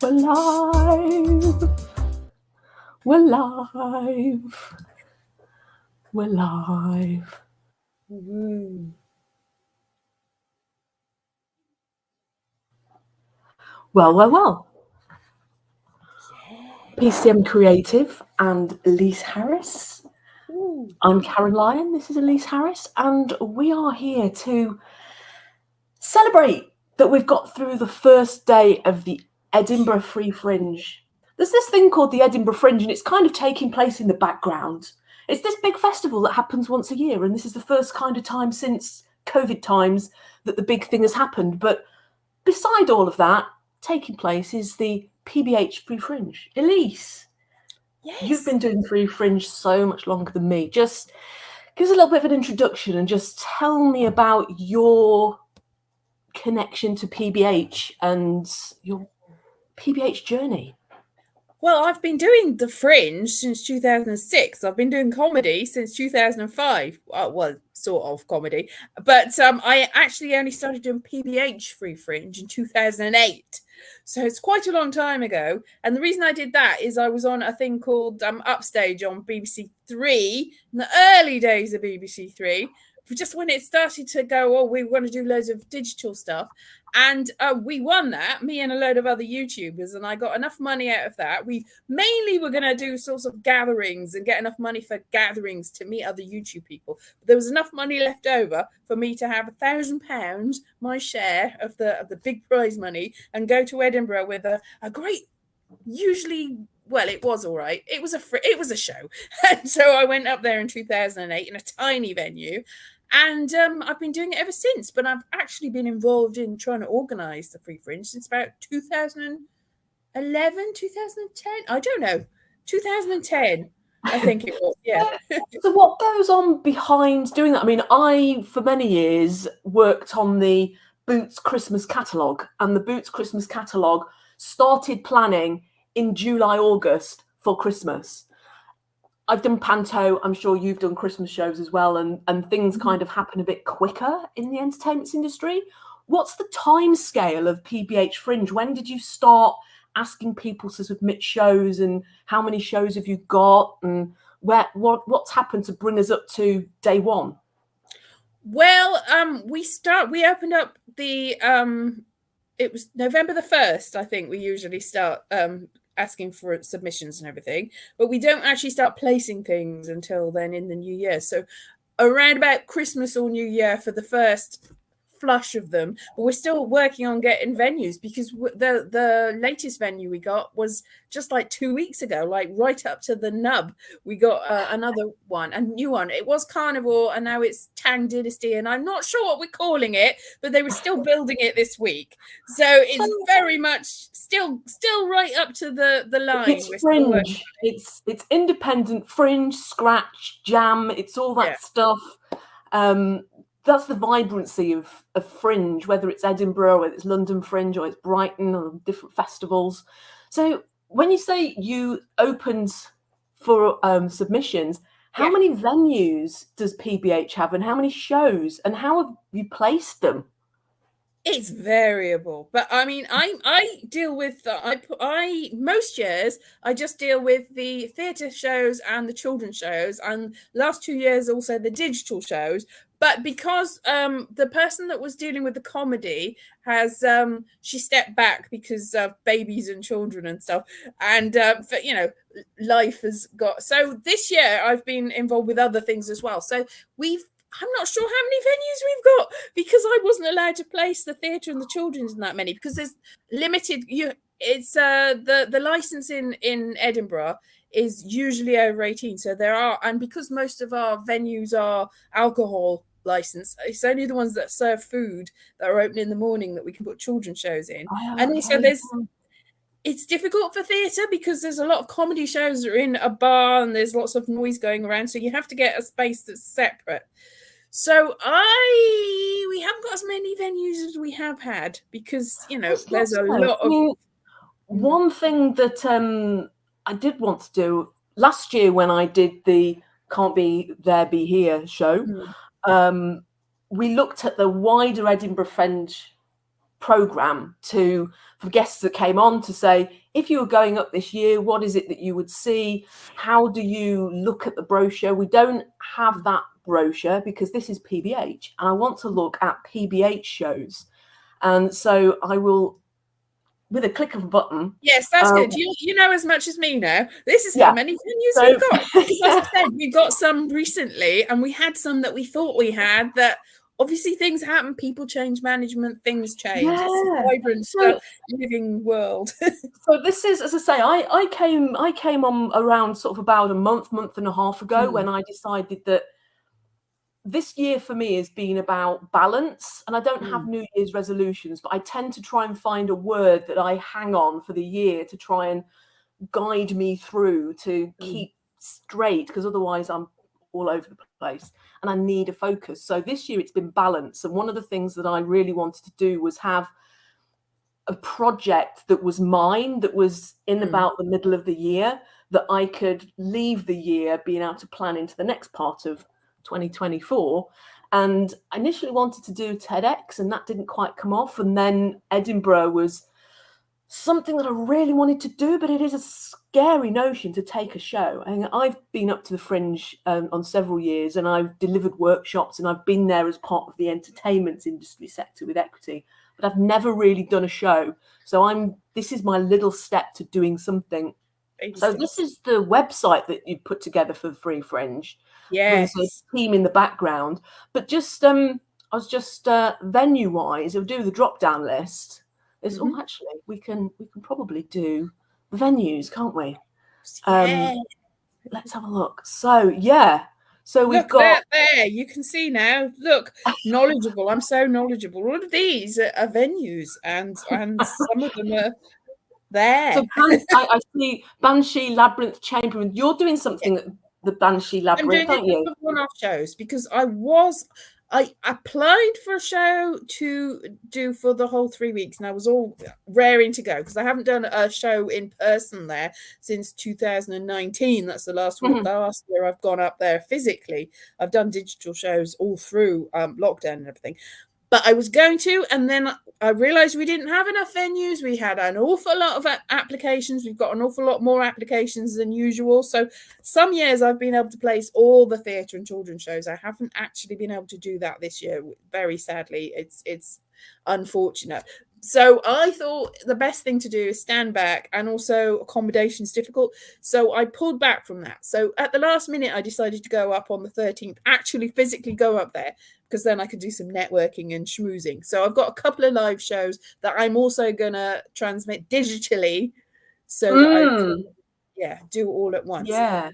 We're live. We're live. We're live. Woo. Well. Yeah. PCM Creative and Elise Harris. Ooh. I'm Karen Lyon. This is Elise Harris, and we are here to celebrate that we've got through the first day of the Edinburgh Free Fringe. There's this thing called the Edinburgh Fringe, and it's kind of taking place in the background. It's this big festival that happens once a year, and this is the first kind of time since COVID times that the big thing has happened. But beside all of that, taking place is the PBH Free Fringe. Elise, Yes. You've been doing Free Fringe so much longer than me. Just give us a little bit of an introduction and just tell me about your connection to PBH and your PBH journey. Well, I've been doing the Fringe since 2006. I've been doing comedy since 2005. Well, sort of comedy. But I actually only started doing PBH Free Fringe in 2008. So it's quite a long time ago. And the reason I did that is I was on a thing called Upstage on BBC Three in the early days of BBC Three. Just when it started to go, we want to do loads of digital stuff. And we won that, me and a load of other YouTubers, and I got enough money out of that. We mainly were going to do sorts of gatherings and get enough money for gatherings to meet other YouTube people. But there was enough money left over for me to have £1,000, my share of the big prize money, and go to Edinburgh with a great, usually. Well, it was all right. It was a show. And so I went up there in 2008 in a tiny venue. And I've been doing it ever since, but I've actually been involved in trying to organise the Free Fringe since about 2011, 2010. I don't know. 2010, I think it was. Yeah. So what goes on behind doing that? I mean, I, for many years, worked on the Boots Christmas catalogue, and the Boots Christmas catalogue started planning in July, August for Christmas. I've done panto, I'm sure you've done Christmas shows as well, and things kind of happen a bit quicker in the entertainment industry. What's the time scale of PBH Fringe? When did you start asking people to submit shows, and how many shows have you got, and what's happened to bring us up to day one? Well, we opened up the it was November the 1st, I think we usually start asking for submissions and everything, but we don't actually start placing things until then in the new year. So around about Christmas or New Year for the first flush of them, but we're still working on getting venues, because the latest venue we got was just like 2 weeks ago, like right up to the nub. We got another one, a new one. It was Carnival, and now it's Tang Dynasty, and I'm not sure what we're calling it, but they were still building it this week. So it's very much still right up to the line. It's Fringe. It's independent, Fringe, scratch, jam. It's all that stuff. That's the vibrancy of Fringe, whether it's Edinburgh, whether it's London Fringe, or it's Brighton, or different festivals. So when you say you opened for submissions, how many venues does PBH have, and how many shows, and how have you placed them? It's variable, but I mean, I deal with I most years I just deal with the theatre shows and the children's shows, and last 2 years also the digital shows. But because the person that was dealing with the comedy has she stepped back because of babies and children and stuff, and life has got, so this year I've been involved with other things as well. So I'm not sure how many venues we've got, because I wasn't allowed to place the theatre and the children's in that many, because there's limited. It's the license in Edinburgh is usually over 18, so there are, and because most of our venues are alcohol license, it's only the ones that serve food that are open in the morning that we can put children's shows in. And also it's difficult for theatre because there's a lot of comedy shows that are in a bar and there's lots of noise going around, so you have to get a space that's separate. So we haven't got as many venues as we have had, because there's a lot of. One thing that I did want to do last year when I did the Can't Be There Be Here show, we looked at the wider Edinburgh Fringe programme for guests that came on to say, if you were going up this year, what is it that you would see? How do you look at the brochure? We don't have that brochure because this is PBH, and I want to look at PBH shows. And so I will, with a click of a button. Yes, that's good. You know as much as me now. This is how many venues we've got. Because as I said, we got some recently, and we had some that we thought we had that obviously things happen, people change management, things change. It's a vibrant, living world. So this is, as I say, I came on around sort of about a month and a half ago when I decided that this year for me has been about balance, and I don't have New Year's resolutions, but I tend to try and find a word that I hang on for the year to try and guide me through to keep straight, because otherwise I'm all over the place and I need a focus. So this year it's been balance, and one of the things that I really wanted to do was have a project that was mine, that was in about the middle of the year, that I could leave the year being able to plan into the next part of 2024. And I initially wanted to do TEDx, and that didn't quite come off. And then Edinburgh was something that I really wanted to do, but it is a scary notion to take a show. And I've been up to the Fringe on several years, and I've delivered workshops, and I've been there as part of the entertainment industry sector with equity, but I've never really done a show. So this is my little step to doing something. So this is the website that you put together for the Free Fringe. Yes. With a team in the background. But just I was just venue wise, I'll do the drop down list. There's actually we can probably do the venues, can't we? Let's have a look. So so we've got there. You can see now. Look, knowledgeable. I'm so knowledgeable. All of these are venues, and some of them are there. So I see Banshee, Labyrinth, Chamber. You're doing something at the Banshee Labyrinth, aren't you? I'm doing one-off shows because I applied for a show to do for the whole 3 weeks, and I was all raring to go because I haven't done a show in person there since 2019. That's the last year I've gone up there physically. I've done digital shows all through lockdown and everything. But I was going to, and then I realized we didn't have enough venues. We had an awful lot of applications. We've got an awful lot more applications than usual. So some years I've been able to place all the theatre and children's shows. I haven't actually been able to do that this year. Very sadly, it's unfortunate. So I thought the best thing to do is stand back, and also accommodation's difficult. So I pulled back from that. So at the last minute, I decided to go up on the 13th, actually physically go up there, because then I could do some networking and schmoozing. So I've got a couple of live shows that I'm also going to transmit digitally, so that I do all at once. Yeah.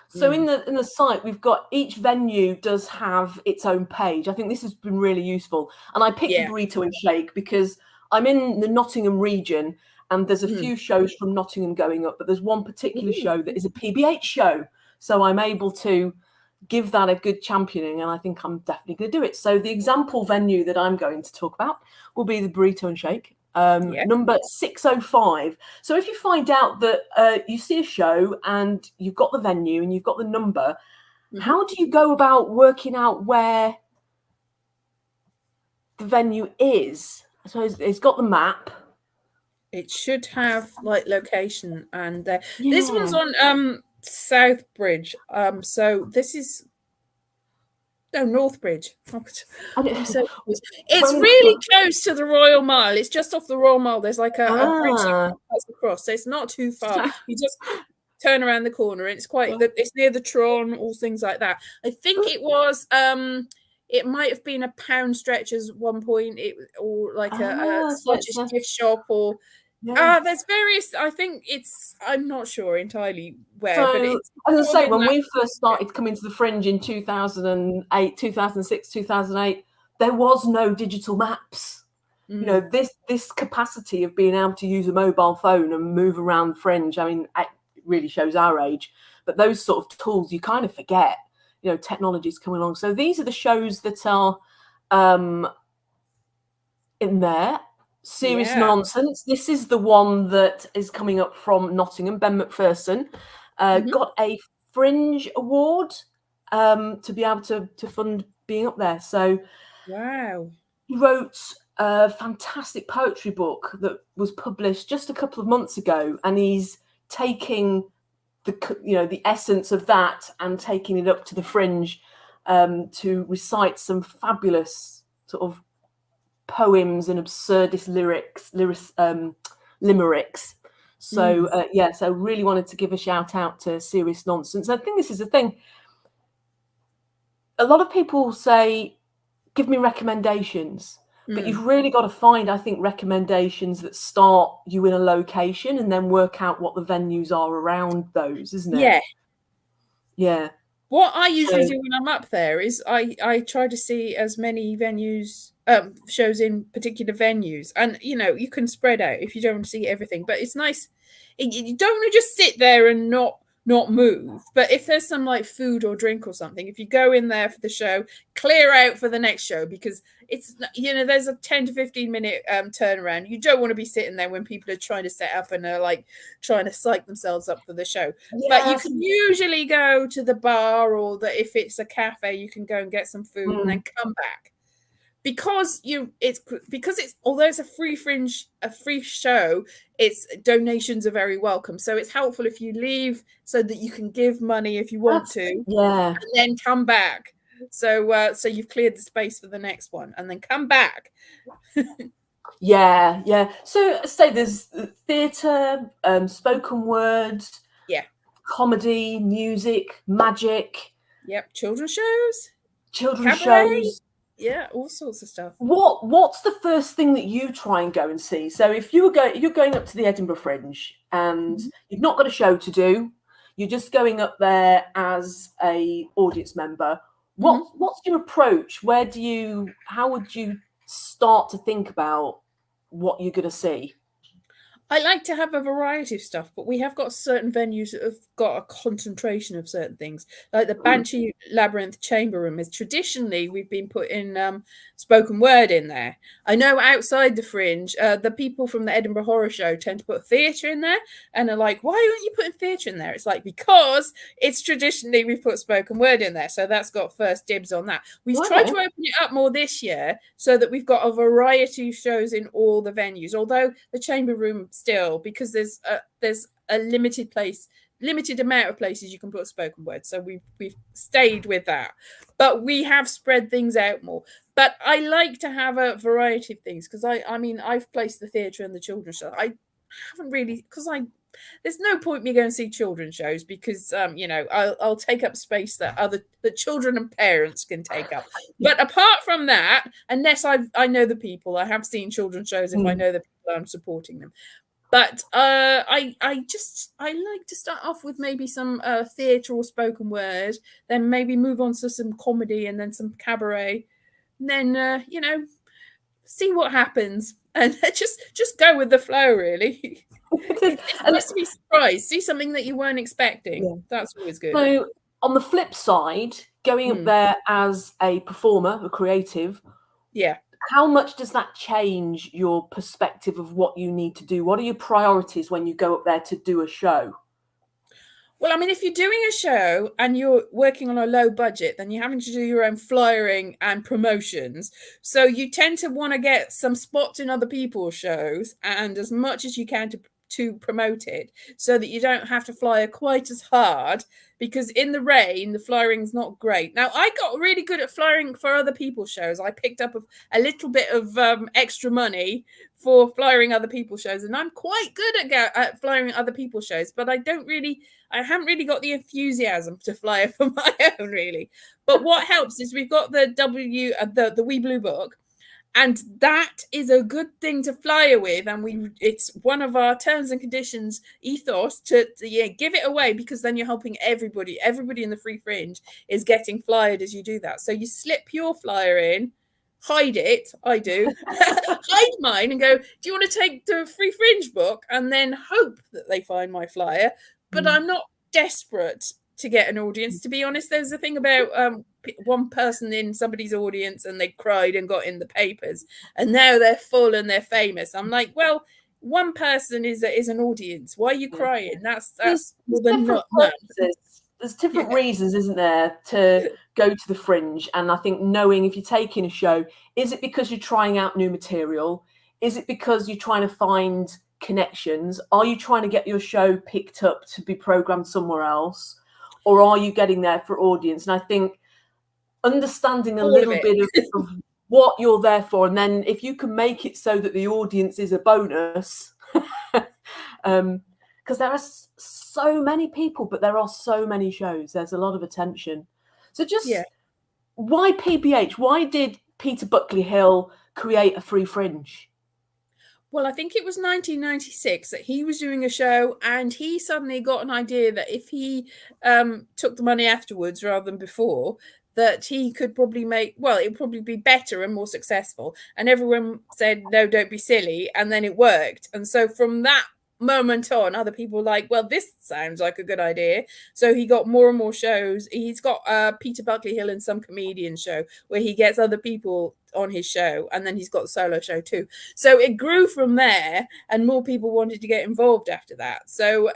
So in the site, we've got each venue does have its own page. I think this has been really useful. And I picked the Burrito and Shake because I'm in the Nottingham region, and there's a few shows from Nottingham going up, but there's one particular show that is a PBH show. So I'm able to give that a good championing, and I think I'm definitely going to do it. So the example venue that I'm going to talk about will be the Burrito and Shake, number 605. So if you find out that you see a show and you've got the venue and you've got the number, how do you go about working out where the venue is? So it's got the map. It should have like location, and this one's on South Bridge. So this is North Bridge. It's really close to the Royal Mile. It's just off the Royal Mile. There's like a bridge that cuts across, so it's not too far. You just turn around the corner, and it's it's near the Tron, all things like that. I think it was it might have been a pound stretch at one point, or like a Scottish gift shop, or there's various. I think I'm not sure entirely where. So, but it's, as I say, when we first started coming to the Fringe in 2008, 2006, 2008, there was no digital maps. You know, this capacity of being able to use a mobile phone and move around the Fringe, I mean, it really shows our age. But those sort of tools, you kind of forget. You know, technology's coming along. So these are the shows that are in there. Serious Nonsense. This is the one that is coming up from Nottingham. Ben McPherson got a Fringe award to be able to fund being up there. So wow. He wrote a fantastic poetry book that was published just a couple of months ago, and he's taking the essence of that and taking it up to the Fringe to recite some fabulous sort of poems and absurdist limericks. So so really wanted to give a shout out to Serious Nonsense. I think this is the thing. A lot of people say, give me recommendations, but you've really got to find, I think, recommendations that start you in a location and then work out what the venues are around those, isn't it? Yeah. What I usually do when I'm up there is I try to see as many venues, shows in particular venues, and you can spread out if you don't want to see everything. But it's nice. You don't want to just sit there and not move. But if there's some like food or drink or something, if you go in there for the show, clear out for the next show, because it's there's a 10 to 15 minute turnaround. You don't want to be sitting there when people are trying to set up and are like trying to psych themselves up for the show. Yes. But you can usually go to the bar, or if it's a cafe, you can go and get some food and then come back. Because it's although it's a free show, its donations are very welcome. So it's helpful if you leave so that you can give money if you want to, and then come back. So you've cleared the space for the next one, and then come back. Yeah. So say there's theatre, spoken word, comedy, music, magic. Yep, children's shows. Yeah, all sorts of stuff. What's the first thing that you try and go and see? So if you're going up to the Edinburgh Fringe and you've not got a show to do, you're just going up there as a audience member. What's your approach? How would you start to think about what you're going to see? I like to have a variety of stuff, but we have got certain venues that have got a concentration of certain things. Like the Banshee Labyrinth Chamber Room is traditionally, we've been putting spoken word in there. I know outside the Fringe, the people from the Edinburgh Horror Show tend to put theatre in there, and are like, why aren't you putting theatre in there? It's like, because it's traditionally we've put spoken word in there, so that's got first dibs on that. We've tried to open it up more this year so that we've got a variety of shows in all the venues, although the Chamber Room still, because there's a limited amount of places you can put spoken word, so we've stayed with that, but we have spread things out more. But I like to have a variety of things, because I mean I've placed the theatre and the children's show. I haven't really, because there's no point me going to see children's shows, because I'll take up space that the children and parents can take up. But apart from that, unless I know the people, I have seen children's shows if I know the people, I'm supporting them. But I like to start off with maybe some theatre or spoken word, then maybe move on to some comedy and then some cabaret, and then see what happens, and just go with the flow, really. It's nice to be surprised, see something that you weren't expecting. Yeah. That's always good. So on the flip side, going up there as a performer, a creative, how much does that change your perspective of what you need to do? What are your priorities when you go up there to do a show? Well, I mean, if you're doing a show and you're working on a low budget, then you're having to do your own flyering and promotions. So you tend to want to get some spots in other people's shows, and as much as you can to promote it, so that you don't have to fly quite as hard, because in the rain, the flying's not great. Now, I got really good at flying for other people's shows. I picked up a little bit of extra money for flying other people's shows, and I'm quite good at flying other people's shows, but I haven't really got the enthusiasm to fly for my own, really. But what helps is we've got the Wee Blue Book, and that is a good thing to fly with, and it's one of our terms and conditions ethos to give it away, because then you're helping everybody in the Free Fringe is getting flyered as you do that. So you slip your flyer in, hide it, I do, hide mine and go, do you want to take the Free Fringe book? And then hope that they find my flyer. But I'm not desperate to get an audience, to be honest. There's a thing about one person in somebody's audience and they cried and got in the papers, and now they're full and they're famous. I'm like, well, one person is an audience. Why are you crying? That's more than not. there's different reasons, isn't there, to go to the Fringe. And I think knowing if you're taking a show, is it because you're trying out new material? Is it because you're trying to find connections? Are you trying to get your show picked up to be programmed somewhere else? Or are you getting there for audience? And I think understanding a little bit of what you're there for, and then if you can make it so that the audience is a bonus, because there are so many people, but there are so many shows. There's a lot of attention. So just why PBH? Why did Peter Buckley Hill create a Free Fringe? Well, I think it was 1996 that he was doing a show, and he suddenly got an idea that if he took the money afterwards rather than before, that he could probably it would probably be better and more successful. And everyone said, no, don't be silly. And then it worked. And so from that moment on, other people were like, well, this sounds like a good idea. So he got more and more shows. He's got Peter Buckley Hill and Some Comedian show where he gets other people on his show, and then he's got a solo show too. So it grew from there, and more people wanted to get involved after that. So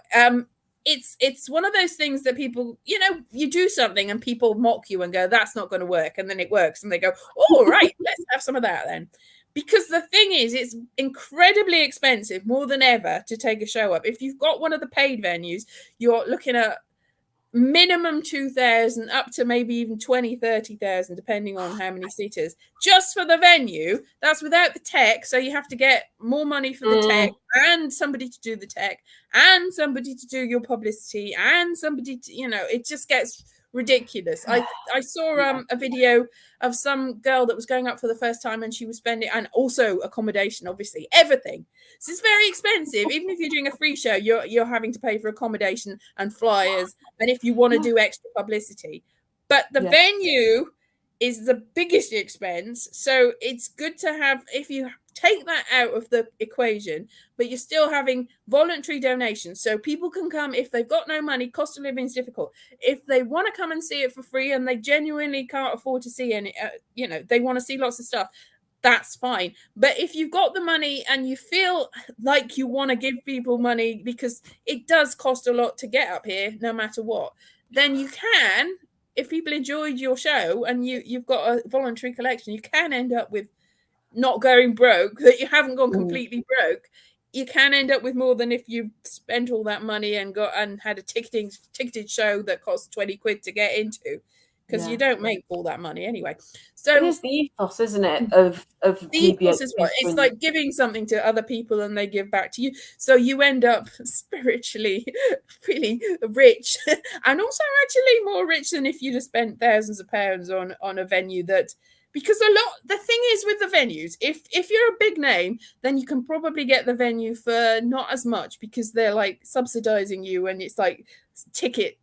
it's one of those things that people, you do something and people mock you and go, that's not going to work, and then it works, and they go, oh right, let's have some of that then. Because the thing is, it's incredibly expensive, more than ever, to take a show up. If you've got one of the paid venues, you're looking at minimum 2,000 up to maybe even 20, 30,000, depending on how many seaters, just for the venue. That's without the tech. So you have to get more money for the tech, and somebody to do the tech, and somebody to do your publicity, and somebody to, it just gets ridiculous. I saw a video of some girl that was going up for the first time, and she was spending, and also accommodation, obviously, everything. So it's very expensive. Even if you're doing a free show, you're having to pay for accommodation and flyers, and if you want to do extra publicity. But the venue is the biggest expense. So it's good to have, if you take that out of the equation, but you're still having voluntary donations. So people can come if they've got no money. Cost of living is difficult. If they want to come and see it for free and they genuinely can't afford to see any, they want to see lots of stuff, that's fine. But if you've got the money and you feel like you want to give people money because it does cost a lot to get up here, no matter what, then you can, if people enjoyed your show and you've got a voluntary collection, you can end up with not going broke, that you haven't gone completely broke. You can end up with more than if you spent all that money and had a ticketed show that costs 20 quid to get into, because you don't make all that money anyway. So it is the ethos, isn't it, of the ethos is what it's like, giving something to other people and they give back to you. So you end up spiritually really rich, and also actually more rich than if you'd have spent thousands of pounds on a venue that. Because the thing is with the venues, if you're a big name, then you can probably get the venue for not as much, because they're like subsidizing you, and it's like ticket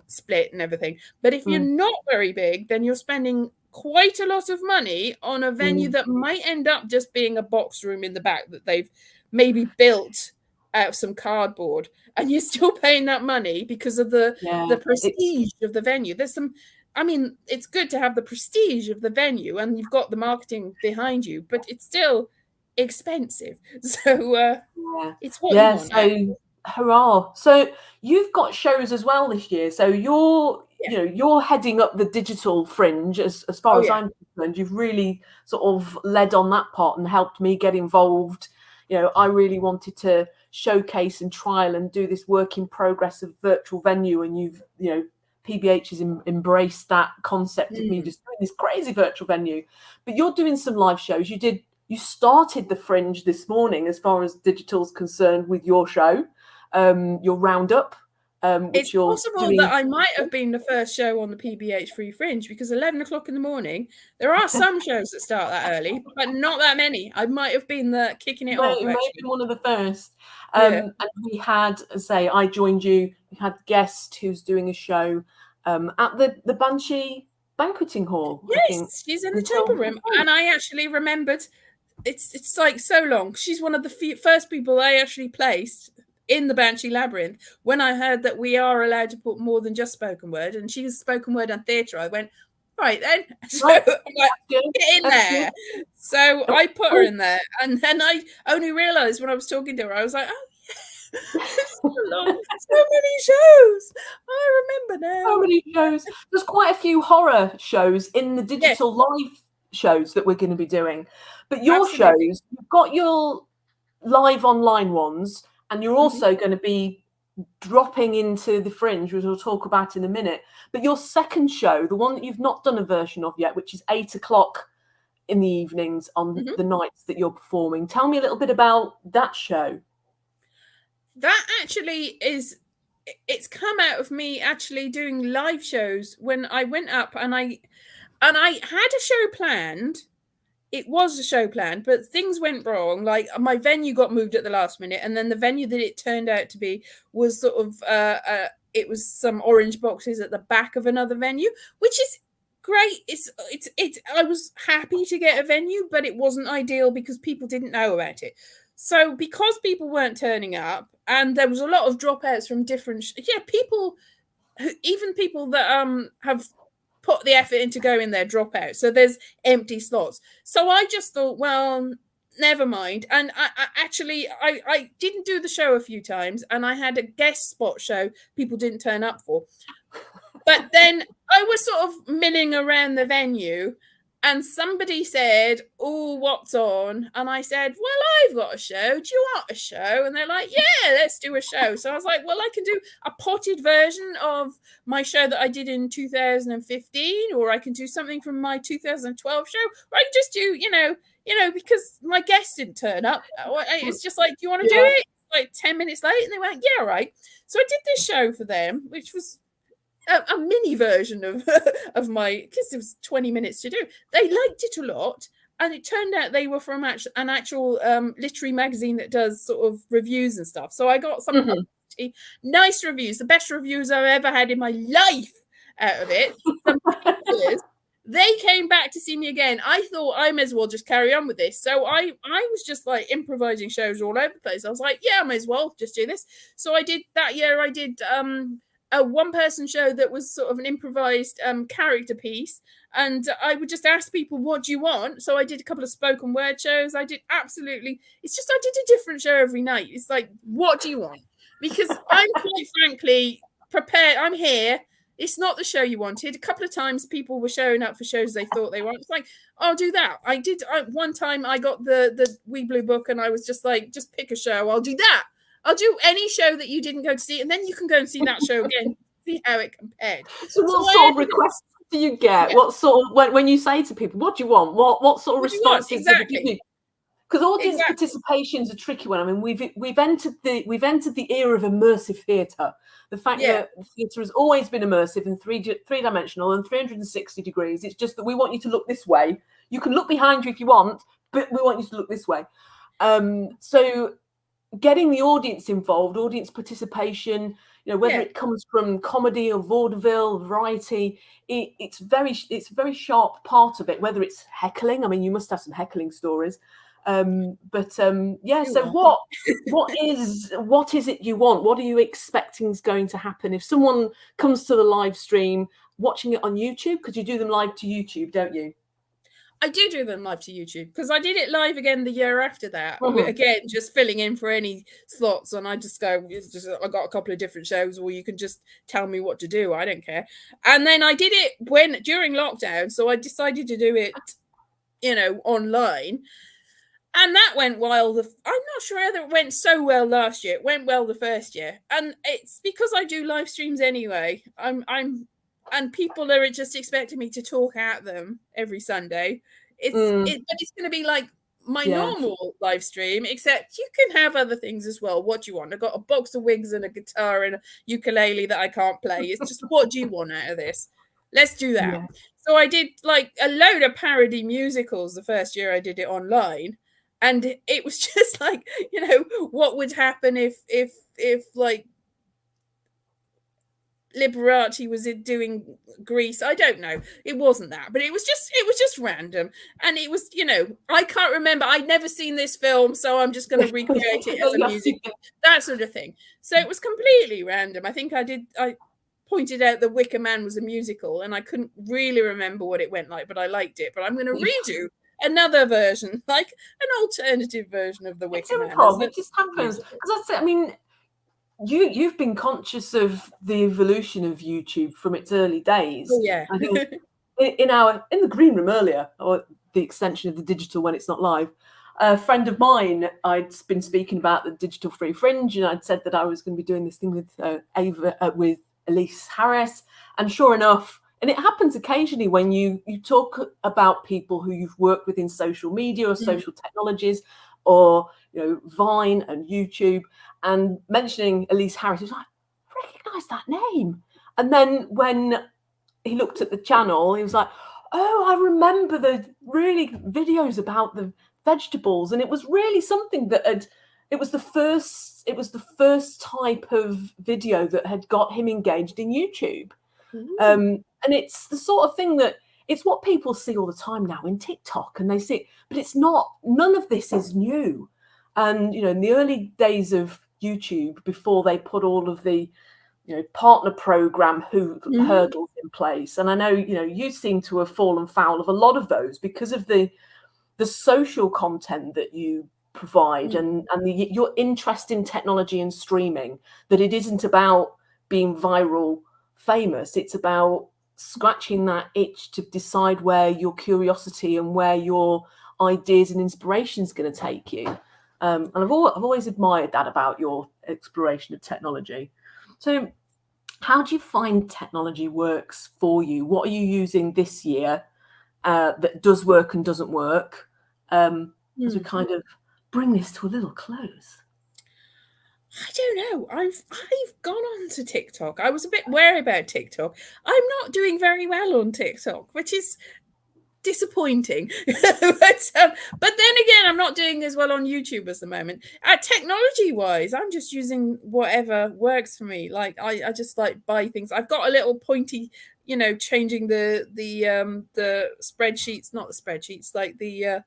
split and everything. But if you're not very big, then you're spending quite a lot of money on a venue that might end up just being a box room in the back that they've maybe built out of some cardboard, and you're still paying that money because of the prestige of the venue. It's good to have the prestige of the venue and you've got the marketing behind you, but it's still expensive. So it's what you want. So hurrah. So you've got shows as well this year. So you're heading up the digital Fringe as far as I'm concerned. You've really sort of led on that part and helped me get involved. I really wanted to showcase and trial and do this work in progress of virtual venue, and you've PBH has embraced that concept of me just doing this crazy virtual venue. But you're doing some live shows. You started the Fringe this morning, as far as digital's concerned, with your show, your roundup. It's possible that I might have been the first show on the PBH Free Fringe, because 11 o'clock in the morning, there are some shows that start that early, but not that many. I might have been kicking it off. You might have been one of the first. And we had, I joined you. We had a guest who's doing a show at the Banshee Banqueting Hall. Yes, she's in the table room, and I actually remembered. It's like so long. She's one of the first people I actually placed in the Banshee Labyrinth when I heard that we are allowed to put more than just spoken word, and she was spoken word and theatre. I went, right then, so I'm like, get in there. So I put her in there, and then I only realised when I was talking to her, I was like, oh It's so long. So many shows. I remember now. So many shows. There's quite a few horror shows in the Yes, digital live shows that we're going to be doing. But your absolutely. shows, you've got your live online ones, and you're Mhm. also going to be dropping into the Fringe, which we'll talk about in a minute. But your second show, the one that you've not done a version of yet, which is 8 o'clock in the evenings on Mhm. the nights that you're performing. Tell me a little bit about that show. That actually is, it's come out of me actually doing live shows when I went up and I had a show planned. It was a show planned, but things went wrong. Like my venue got moved at the last minute, and then the venue that it turned out to be was sort of it was some orange boxes at the back of another venue, which is great. It's I was happy to get a venue, but it wasn't ideal because people didn't know about it. So because people weren't turning up, and there was a lot of dropouts from different people even people that have put the effort into going there drop out. So there's empty slots. So I just thought, well, never mind. And I didn't do the show a few times, and I had a guest spot show people didn't turn up for. But then I was sort of milling around the venue, and somebody said, "Oh, what's on?" And I said, "Well, I've got a show. Do you want a show?" And they're like, "Yeah, let's do a show." So I was like, "Well, I can do a potted version of my show that I did in 2015, or I can do something from my 2012 show, or I can just do, because my guest didn't turn up. It's just like, do you want to do Yeah. it?" Like 10 minutes late, and they went, "Yeah, right." So I did this show for them, which was a mini version of of my, because it was 20 minutes to do. They liked it a lot, and it turned out they were from an actual literary magazine that does sort of reviews and stuff. So I got some nice reviews, the best reviews I've ever had in my life out of it. Some pictures. They came back to see me again. I thought I may as well just carry on with this. So I was just like improvising shows all over the place. I was like, yeah, I may as well just do this. So I did that year. I did a one-person show that was sort of an improvised character piece, and I would just ask people, "What do you want?" So I did a couple of spoken word shows. I did absolutely. It's just I did a different show every night. It's like, what do you want? Because I'm quite frankly prepared. I'm here. It's not the show you wanted. A couple of times people were showing up for shows they thought they wanted. It's like, I'll do that. I did. One time I got the Wee Blue Book, and I was just like, just pick a show. I'll do that. I'll do any show that you didn't go to see, and then you can go and see that show again, see how it compared. So what sort of requests do you get? Yeah. What sort of, when you say to people, "What do you want?" What sort of responses do they give you? Because audience participation is a tricky one. I mean, we've entered the era of immersive theatre. The fact that theatre has always been immersive and three-dimensional and 360 degrees. It's just that we want you to look this way. You can look behind you if you want, but we want you to look this way. So getting the audience involved, audience participation, whether it comes from comedy or vaudeville, variety, it's a very sharp part of it. Whether it's heckling, I mean, you must have some heckling stories. So what is it you want? What are you expecting is going to happen if someone comes to the live stream, watching it on YouTube? Because you do them live to YouTube, don't you? I do them live to YouTube, because I did it live again the year after that. Again, just filling in for any slots, and I just go, I got a couple of different shows, or you can just tell me what to do. I don't care. And then I did it during lockdown, so I decided to do it, online. And that went well. I'm not sure whether it went so well last year. It went well the first year, and it's because I do live streams anyway. And people are just expecting me to talk at them every Sunday. But it's going to be like my normal live stream, except you can have other things as well. What do you want? I've got a box of wigs and a guitar and a ukulele that I can't play. It's just, what do you want out of this? Let's do that. Yeah. So I did like a load of parody musicals the first year I did it online. And it was just like, what would happen if like Liberati was doing Grease? I don't know. It wasn't that, but it was just random. And it was, I can't remember. I'd never seen this film, so I'm just going to recreate it as a musical, that sort of thing. So it was completely random. I think I pointed out The Wicker Man was a musical, and I couldn't really remember what it went like, but I liked it. But I'm going to redo another version, like an alternative version of The Wicker Man. It just happens. Because that's it. I mean, you've been conscious of the evolution of YouTube from its early days. Oh yeah. I think in the green room earlier, or the extension of the digital when it's not live, a friend of mine, I'd been speaking about the Digital Free Fringe, and I'd said that I was going to be doing this thing with with Elise Harris, and sure enough, and it happens occasionally when you talk about people who you've worked with in social media or social technologies, or Vine and YouTube, and mentioning Elise Harris, he was like, I recognise that name. And then when he looked at the channel, he was like, oh, I remember the really videos about the vegetables, and it was really something that it was the first type of video that had got him engaged in YouTube. And it's the sort of thing that it's what people see all the time now in TikTok, and they see, but it's not, none of this is new. And in the early days of YouTube, before they put all of the partner program hurdles in place, and I know you seem to have fallen foul of a lot of those because of the social content that you provide, and your interest in technology and streaming, that it isn't about being viral famous, it's about scratching that itch to decide where your curiosity and where your ideas and inspiration is going to take you. And I've always admired that about your exploration of technology. So how do you find technology works for you? What are you using this year that does work and doesn't work, as we kind of bring this to a little close? I don't know. I've gone on to TikTok. I was a bit wary about TikTok. I'm not doing very well on TikTok, which is disappointing. but then again, I'm not doing as well on YouTube as the moment. Technology wise, I'm just using whatever works for me. Like I just like buy things. I've got a little pointy, changing the spreadsheets, not the spreadsheets, like the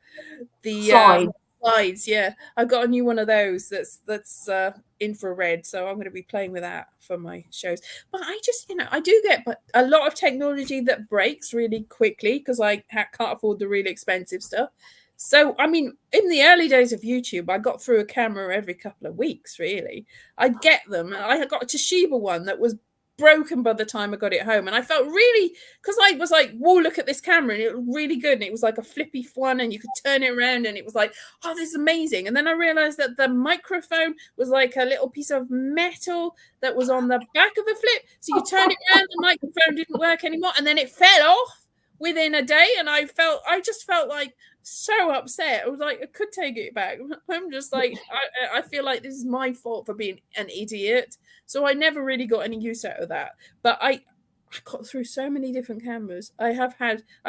slides. Yeah, I've got a new one of those that's infrared, so I'm going to be playing with that for my shows. But I just I do get a lot of technology that breaks really quickly because I can't afford the really expensive stuff. So I mean, in the early days of YouTube, I got through a camera every couple of weeks. Really, I'd get them. I got a Toshiba one that was broken by the time I got it home, and I felt really, because I was like, whoa, look at this camera, and it was really good, and it was like a flippy one, and you could turn it around, and it was like, oh, this is amazing. And then I realized that the microphone was like a little piece of metal that was on the back of the flip, so you turn it around, the microphone didn't work anymore, and then it fell off within a day, and I just felt like so upset. I was like, I could take it back. I'm just like, I feel like this is my fault for being an idiot. So I never really got any use out of that. But I got through so many different cameras. I've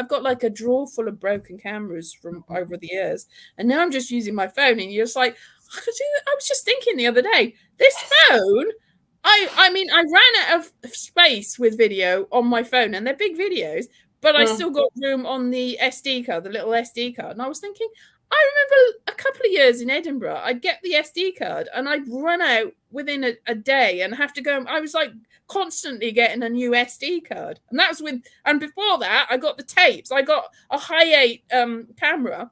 got like a drawer full of broken cameras from over the years. And now I'm just using my phone, and you're just like, I was just thinking the other day, this phone, I mean, I ran out of space with video on my phone, and they're big videos, but I still got room on the SD card, the little SD card. And I was thinking, I remember a couple of years in Edinburgh, I'd get the SD card and I'd run out within a day and have to go. I was like constantly getting a new SD card. And that was and before that, I got the tapes. I got a Hi8 camera.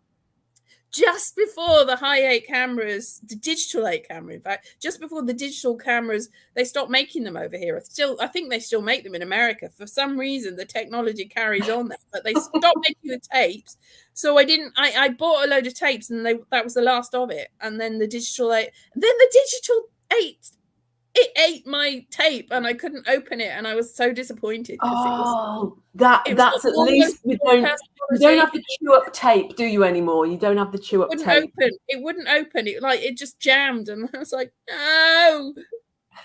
Just before the Hi8 cameras, the digital 8 camera, in fact, just before the digital cameras, they stopped making them over here. I think they still make them in America. For some reason, the technology carries on there, but they stopped making the tapes. So I bought a load of tapes, and that was the last of it. And then the digital 8, it ate my tape, and I couldn't open it, and I was so disappointed. That's at least you don't have to chew up tape, do you, anymore? You don't have to chew up tape. It wouldn't open. It just jammed, and I was like, no,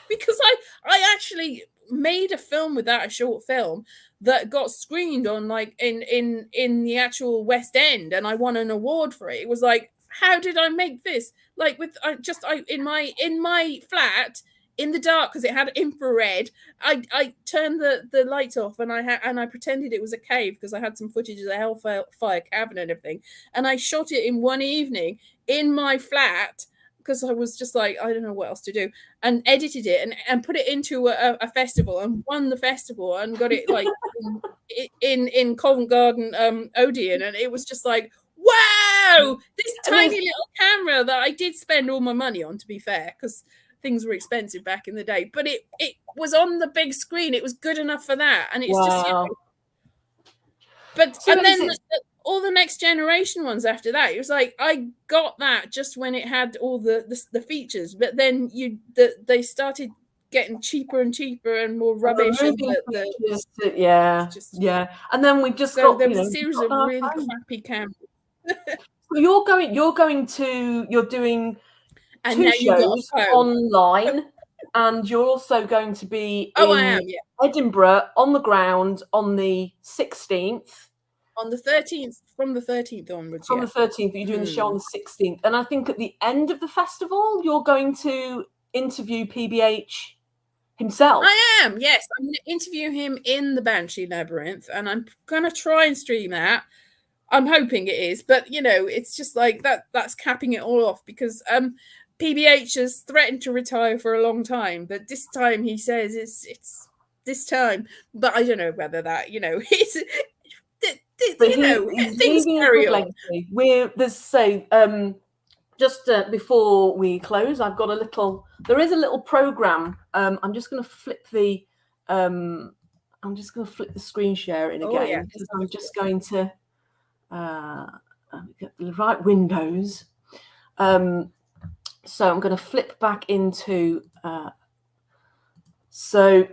because I actually made a film with that, a short film that got screened on like in the actual West End, and I won an award for it. It was like, how did I make this? Like in my flat, in the dark, because it had infrared, I turned the lights off, and I pretended it was a cave because I had some footage of the Hellfire Cavern and everything, and I shot it in one evening in my flat because I was just like, I don't know what else to do, and edited it and put it into a festival and won the festival and got it like in Covent Garden Odeon, and it was just like, wow, this tiny little camera that I did spend all my money on, to be fair, because things were expensive back in the day, but it was on the big screen. It was good enough for that, and it's just, you know. But So and then all the next generation ones after that, it was like I got that just when it had all the features, but then they started getting cheaper and cheaper and more rubbish, and yeah. And then we've just so got, there you was know, a series of really crappy cameras. So you're doing And two now you got a shows phone. online, and you're also going to be Oh, in I am, yeah. Edinburgh on the ground on the 16th. On the 13th, from the 13th onwards, From the 13th, you're doing the show on the 16th. And I think at the end of the festival, you're going to interview PBH himself. I am, yes. I'm going to interview him in the Banshee Labyrinth, and I'm going to try and stream that. I'm hoping it is, but, you know, it's just like that's capping it all off, because PBH has threatened to retire for a long time, but this time he says it's this time. But I don't know whether that, you know, it's... But he's leaving a legacy. Just before we close, I've got there is a little program. I'm just going to flip the screen share in again. Yeah. Because I'm just going to get the right windows. So I'm going to flip back into so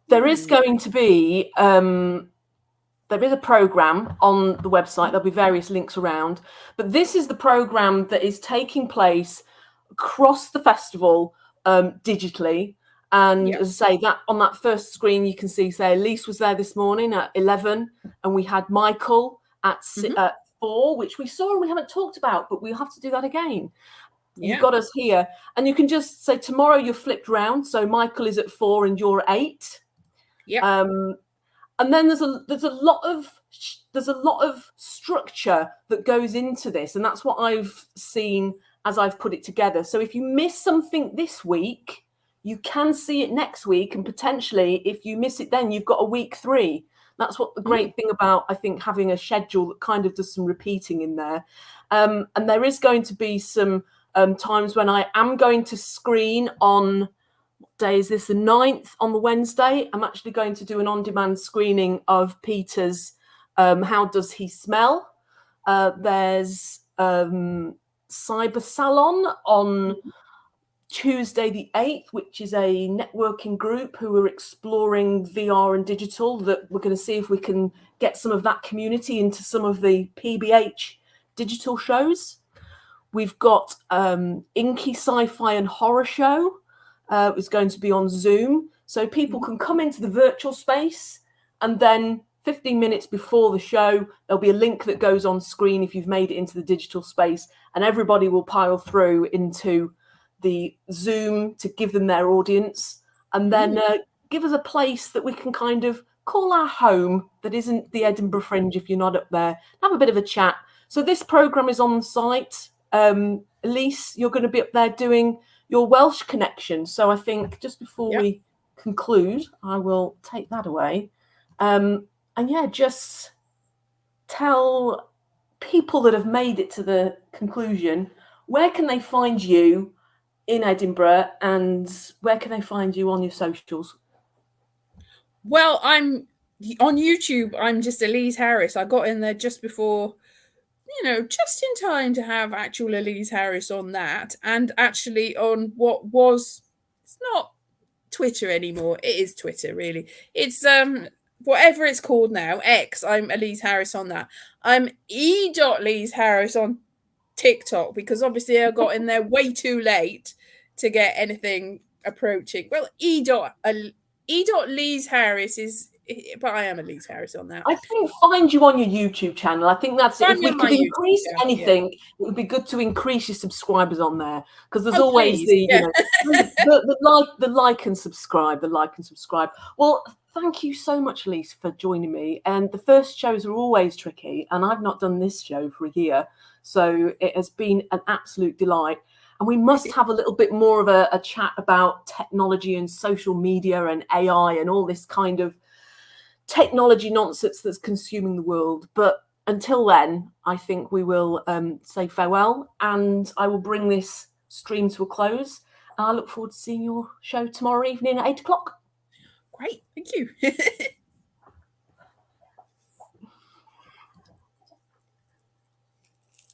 there is going to be there is a program on the website. There'll be various links around, but this is the program that is taking place across the festival digitally. And as I say, that on that first screen, you can see, say, Elise was there this morning at 11, and we had Michael at 4, which we saw and we haven't talked about, but we'll have to do that again. You've got us here, and you can just say tomorrow you're flipped round. So Michael is at 4 and you're 8. Yeah. And then there's a lot of structure that goes into this, and that's what I've seen as I've put it together. So if you miss something this week, you can see it next week, and potentially if you miss it, then you've got a week 3. That's what the great thing about, I think, having a schedule that kind of does some repeating in there. And there is going to be some times when I am going to screen on, what day is this? The 9th, on the Wednesday. I'm actually going to do an on-demand screening of Peter's How Does He Smell? There's Cyber Salon on Tuesday the 8th, which is a networking group who are exploring VR and digital, that we're going to see if we can get some of that community into some of the PBH digital shows. We've got Inky Sci-Fi and Horror Show. Is going to be on Zoom. So people can come into the virtual space, and then 15 minutes before the show, there'll be a link that goes on screen if you've made it into the digital space, and everybody will pile through into the Zoom to give them their audience, and then give us a place that we can kind of call our home that isn't the Edinburgh Fringe if you're not up there. Have a bit of a chat. So this program is on the site. Elise, you're going to be up there doing your Welsh connection. So I think just before we conclude, I will take that away. And yeah, just tell people that have made it to the conclusion, where can they find you in Edinburgh, and where can they find you on your socials? Well, I'm on YouTube. I'm just Elise Harris. I got in there just before, just in time to have actual Elise Harris on that, and actually on what was, it's not Twitter anymore. It is Twitter, really. It's whatever it's called now, X. I'm Elise Harris on that. I'm E.Lise Harris on TikTok, because obviously I got in there way too late to get anything approaching. Well, E.Lise Harris is, but I am Elise Harris on that. I think find you on your YouTube channel. I think that's it. If we could increase anything, it would be good to increase your subscribers on there, because there's always the like and subscribe, Well, thank you so much, Elise, for joining me. And the first shows are always tricky, and I've not done this show for a year, so it has been an absolute delight. And we must have a little bit more of a chat about technology and social media and AI and all this kind of technology nonsense that's consuming the world. But until then, I think we will say farewell, and I will bring this stream to a close. I look forward to seeing your show tomorrow evening at 8 o'clock. Great, thank you.